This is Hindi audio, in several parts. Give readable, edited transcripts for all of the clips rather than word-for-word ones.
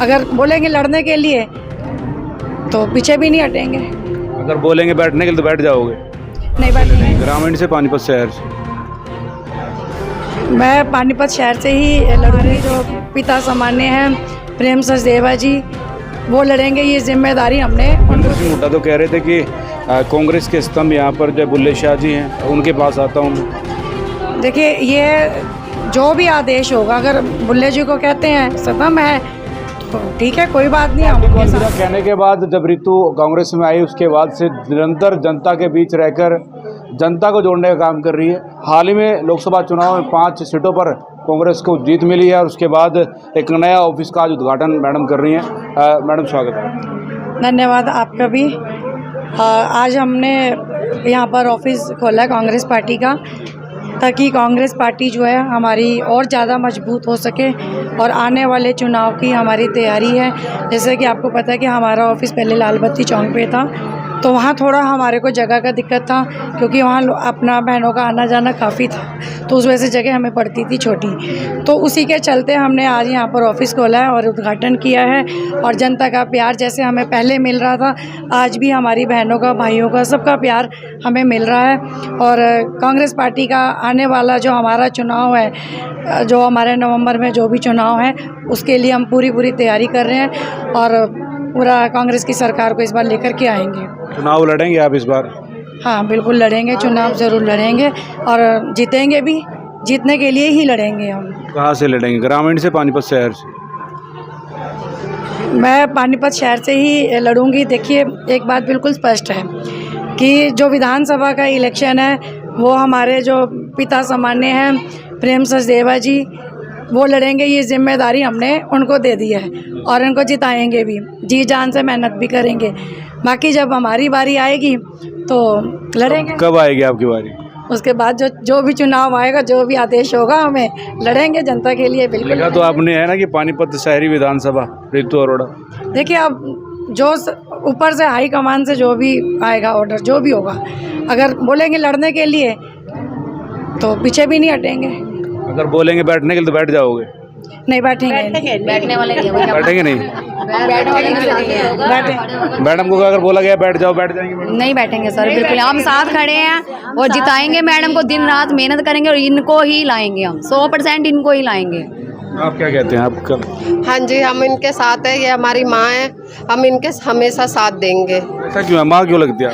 अगर बोलेंगे लड़ने के लिए तो पीछे भी नहीं हटेंगे। अगर बोलेंगे बैठने के लिए तो बैठ जाओगे? नहीं बैठेंगे। ग्रामीण से पानीपत शहर से? मैं पानीपत शहर से ही लड़ूंगी। जो पिता सामान्य हैं प्रेम सचदेवा जी, वो लड़ेंगे। ये जिम्मेदारी हमने। भूपेंद्र सिंह हुड्डा तो कह रहे थे कि कांग्रेस के स्तंभ यहाँ पर जो बुल्ले शाह जी हैं उनके पास आता हूँ। देखिए, ये जो भी आदेश होगा, अगर बुल्ले जी को कहते हैं स्तंभ है तो ठीक है, कोई बात नहीं। हम उनके साथ। कहने के बाद जब रितु कांग्रेस में आई उसके बाद से निरंतर जनता के बीच रहकर जनता को जोड़ने का काम कर रही है। हाल ही में लोकसभा चुनाव में 5 सीटों पर कांग्रेस को जीत मिली है और उसके बाद एक नया ऑफिस का आज उद्घाटन मैडम कर रही हैं। मैडम स्वागत है। धन्यवाद आपका भी। आज हमने यहाँ पर ऑफिस खोला है कांग्रेस पार्टी का, ताकि कांग्रेस पार्टी जो है हमारी और ज़्यादा मजबूत हो सके और आने वाले चुनाव की हमारी तैयारी है। जैसे कि आपको पता है कि हमारा ऑफिस पहले लाल बत्ती चौक पे था, तो वहाँ थोड़ा हमारे को जगह का दिक्कत था, क्योंकि वहाँ अपना बहनों का आना जाना काफ़ी था, तो उस वजह से जगह हमें पड़ती थी छोटी। तो उसी के चलते हमने आज यहाँ पर ऑफिस खोला है और उद्घाटन किया है। और जनता का प्यार जैसे हमें पहले मिल रहा था, आज भी हमारी बहनों का, भाइयों का, सबका प्यार हमें मिल रहा है। और कांग्रेस पार्टी का आने वाला जो हमारा चुनाव है, जो हमारे नवंबर में जो भी चुनाव है, उसके लिए हम पूरी तैयारी कर रहे हैं और पूरा कांग्रेस की सरकार को इस बार लेकर के आएंगे। चुनाव लड़ेंगे आप इस बार? हाँ, बिल्कुल लड़ेंगे। चुनाव ज़रूर लड़ेंगे और जीतेंगे भी। जीतने के लिए ही लड़ेंगे हम। कहाँ से लड़ेंगे? ग्रामीण से पानीपत शहर से? मैं पानीपत शहर से ही लड़ूंगी। देखिए, एक बात बिल्कुल स्पष्ट है कि जो विधानसभा का इलेक्शन है वो हमारे जो पिता सामान्य हैं प्रेम सचदेवा जी, वो लड़ेंगे। ये जिम्मेदारी हमने उनको दे दी है और उनको जिताएंगे भी, जी जान से मेहनत भी करेंगे। बाकी जब हमारी बारी आएगी तो लड़ेंगे। कब आएगी आपकी बारी? उसके बाद जो भी चुनाव आएगा, जो भी आदेश होगा, हमें लड़ेंगे जनता के लिए। बिल्कुल लिखा तो आपने है ना कि पानीपत शहरी विधानसभा रितु अरोड़ा। देखिए, अब जो ऊपर से हाई कमान से जो भी आएगा ऑर्डर, जो भी होगा, अगर बोलेंगे लड़ने के लिए तो पीछे भी नहीं हटेंगे। अगर बोलेंगे बैठने के लिए तो बैठ जाओगे? नहीं बैठेंगे। बैठने वाले बैठेंगे नहीं? मैडम को अगर बोला गया बैठ जाओ, बैठ जाएंगे? नहीं बैठेंगे सर, बिल्कुल। हम साथ खड़े हैं और जिताएंगे मैडम को। दिन रात मेहनत करेंगे और इनको ही लाएंगे हम, 100% इनको ही लाएंगे। आप क्या कहते हैं? आपका? हाँ जी, हम इनके साथ है। ये हमारी माँ है, हम इनके हमेशा साथ देंगे। ऐसा क्यों है? माँ क्यों लगती है?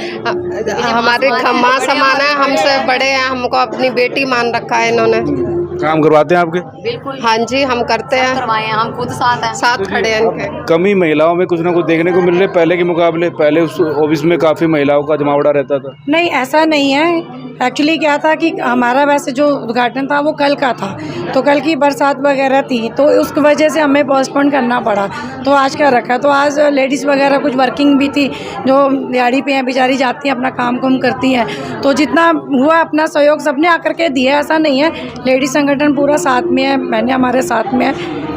हमारे माँ समान है, हमसे बड़े हैं, हमको अपनी बेटी मान रखा है इन्होंने। काम करवाते हैं आपके? बिल्कुल। हाँ जी, हम करते हैं, करवाए हैं, हम खुद साथ हैं, साथ खड़े हैं इनके। कमी महिलाओं में कुछ ना कुछ देखने को मिल रहा है पहले के मुकाबले। पहले उस ऑफिस में काफ़ी महिलाओं का जमावड़ा रहता था। नहीं, ऐसा नहीं है। एक्चुअली क्या था कि हमारा वैसे जो उद्घाटन था वो कल का था, तो कल की बरसात वगैरह थी, तो उसकी वजह से हमें पोस्टपोन करना पड़ा, तो आज का रखा। तो आज लेडीज़ वगैरह कुछ वर्किंग भी थी, जो दिहाड़ी पे हैं, बेचारी जाती हैं, अपना काम कुम करती हैं, तो जितना हुआ अपना सहयोग सबने आकर के दिया। ऐसा नहीं है, लेडीज संगठन पूरा साथ में है, बहनें हमारे साथ में है,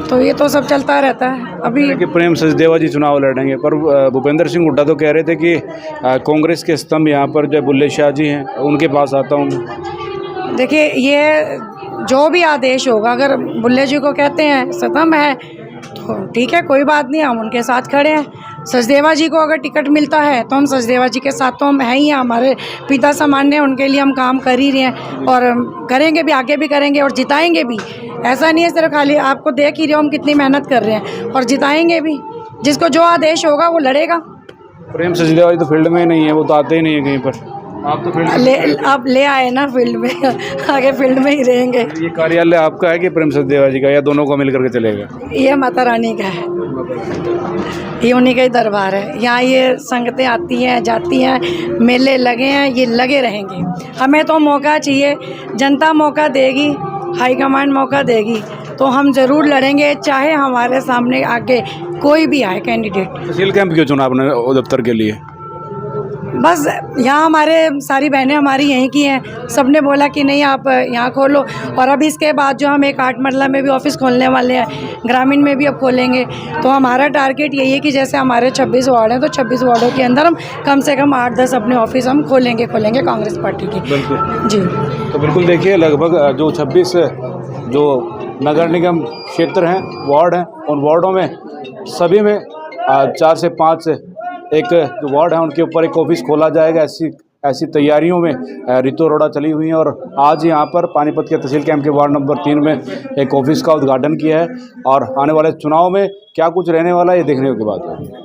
तो ये तो सब चलता रहता है। अभी कि प्रेम सचदेवा जी चुनाव लड़ेंगे, पर भूपेंद्र सिंह हुड्डा तो कह रहे थे कि कांग्रेस के स्तंभ यहाँ पर जो बुल्ले शाह जी हैं उनके पास आता हूँ। देखिए, ये जो भी आदेश होगा, अगर बुल्ले जी को कहते हैं स्तंभ है तो ठीक है, कोई बात नहीं। हम उनके साथ खड़े हैं। सचदेवा जी को अगर टिकट मिलता है तो हम सचदेवा जी के साथ तो हम हैं ही हैं। हमारे पिता सामान्य, उनके लिए हम काम कर ही रहे हैं और करेंगे भी, आगे भी करेंगे और जिताएंगे भी। ऐसा नहीं है सिर्फ खाली आपको देख ही रहे हो हम कितनी मेहनत कर रहे हैं, और जिताएंगे भी। जिसको जो आदेश होगा वो लड़ेगा। प्रेम सचदेवा जी तो फील्ड में ही नहीं है, वो तो आते ही नहीं है कहीं पर। आप तो फील्ड आप ले आए ना फील्ड में, आगे फील्ड में ही रहेंगे। ये कार्यालय आपका है कि प्रेम सचदेवा जी का, या दोनों को मिल करके चलेगा? ये माता रानी का है, ये उन्हीं का ही दरबार है। यहाँ ये संगतें आती हैं, जाती हैं, मेले लगे हैं, ये लगे रहेंगे। हमें तो मौका चाहिए, जनता मौका देगी, हाईकमांड मौका देगी, तो हम ज़रूर लड़ेंगे, चाहे हमारे सामने आगे कोई भी आए कैंडिडेट। तहसील कैंप क्यों चुना आपने दफ्तर के लिए? बस यहाँ हमारे सारी बहनें हमारी यहीं की हैं, सबने बोला कि नहीं आप यहाँ खोलो। और अब इसके बाद जो हम एक 8 मरला में भी ऑफिस खोलने वाले हैं, ग्रामीण में भी अब खोलेंगे, तो हमारा टारगेट यही है कि जैसे हमारे 26 वार्ड हैं तो 26 वार्डों के अंदर हम कम से कम 8-10 अपने ऑफिस हम खोलेंगे कांग्रेस पार्टी के। बिल्कुल जी, तो बिल्कुल देखिए, लगभग जो 26 जो नगर निगम क्षेत्र हैं, वार्ड हैं, उन वार्डों में सभी में 4 से 5 एक जो वार्ड है उनके ऊपर एक ऑफिस खोला जाएगा। ऐसी तैयारियों में ऋतु अरोड़ा चली हुई हैं और आज यहाँ पर पानीपत के तहसील कैंप के वार्ड नंबर 3 में एक ऑफिस का उद्घाटन किया है और आने वाले चुनाव में क्या कुछ रहने वाला है ये देखने की बात है।